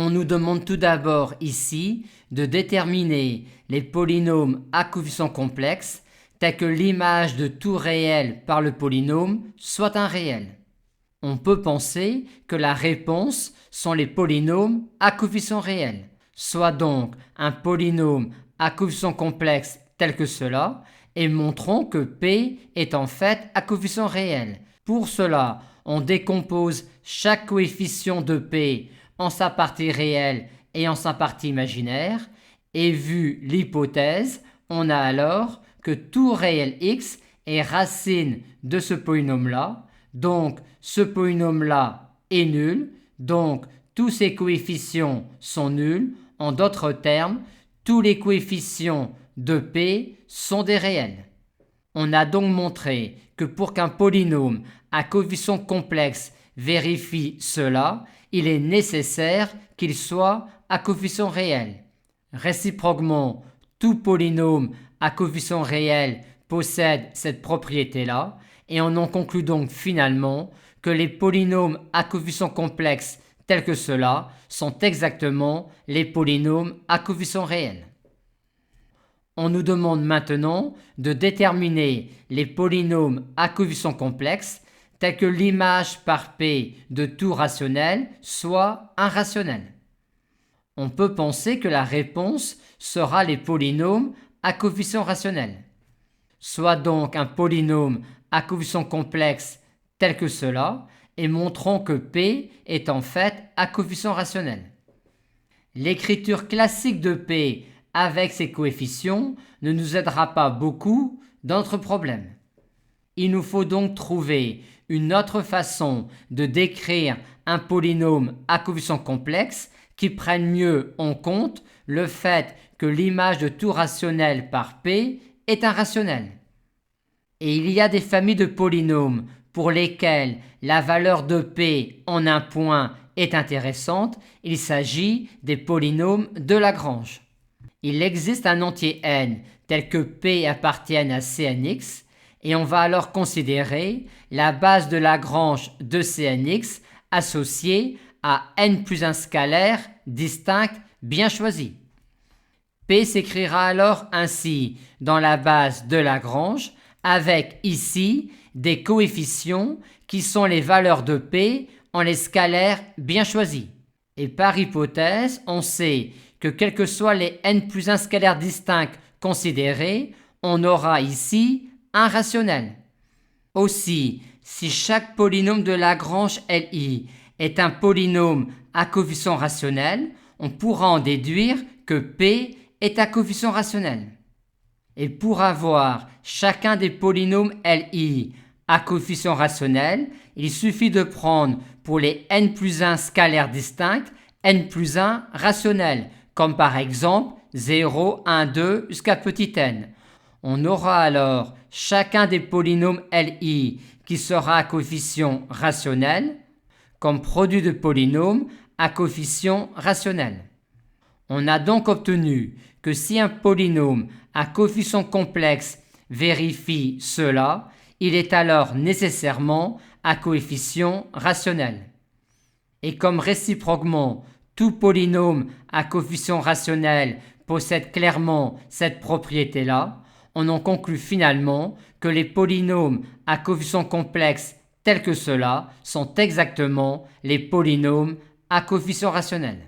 On nous demande tout d'abord ici de déterminer les polynômes à coefficients complexes tels que l'image de tout réel par le polynôme soit un réel. On peut penser que la réponse sont les polynômes à coefficients réels, soit donc un polynôme à coefficients complexes tel que cela, et montrons que P est en fait à coefficient réel. Pour cela, on décompose chaque coefficient de P en sa partie réelle et en sa partie imaginaire, et vu l'hypothèse, on a alors que tout réel x est racine de ce polynôme-là, donc ce polynôme-là est nul, donc tous ses coefficients sont nuls. En d'autres termes, tous les coefficients de P sont des réels. On a donc montré que pour qu'un polynôme à coefficients complexes vérifie cela, il est nécessaire qu'il soit à coefficients réels. Réciproquement, tout polynôme à coefficients réels possède cette propriété-là, et on en conclut donc finalement que les polynômes à coefficients complexes tels que ceux-là sont exactement les polynômes à coefficients réels. On nous demande maintenant de déterminer les polynômes à coefficients complexes tels que l'image par P de tout rationnel soit un rationnel. On peut penser que la réponse sera les polynômes à coefficients rationnels. Soit donc un polynôme à coefficients complexes tel que cela, et montrons que P est en fait à coefficients rationnels. L'écriture classique de P avec ses coefficients ne nous aidera pas beaucoup dans notre problème. Il nous faut donc trouver une autre façon de décrire un polynôme à coefficients complexes qui prenne mieux en compte le fait que l'image de tout rationnel par P est un rationnel. Et il y a des familles de polynômes pour lesquels la valeur de P en un point est intéressante. Il s'agit des polynômes de Lagrange. Il existe un entier n tel que P appartienne à Cnx, et on va alors considérer la base de Lagrange de Cnx associée à n plus un scalaire distinct bien choisi. P s'écrira alors ainsi dans la base de Lagrange, avec ici des coefficients qui sont les valeurs de P en les scalaires bien choisis. Et par hypothèse, on sait que quels que soient les n plus un scalaires distincts considérés, on aura ici un rationnel. Aussi, si chaque polynôme de Lagrange Li est un polynôme à coefficient rationnel, on pourra en déduire que P est à coefficient rationnel. Et pour avoir chacun des polynômes Li à coefficient rationnel, il suffit de prendre pour les n plus 1 scalaires distincts, n plus 1 rationnels, comme par exemple 0, 1, 2 jusqu'à petit n. On aura alors chacun des polynômes Li qui sera à coefficient rationnel comme produit de polynômes à coefficient rationnel. On a donc obtenu que si un polynôme à coefficient complexe vérifie cela, il est alors nécessairement à coefficient rationnel. Et comme réciproquement tout polynôme à coefficient rationnel possède clairement cette propriété-là, on en conclut finalement que les polynômes à coefficient complexe tels que ceux-là sont exactement les polynômes à coefficient rationnel.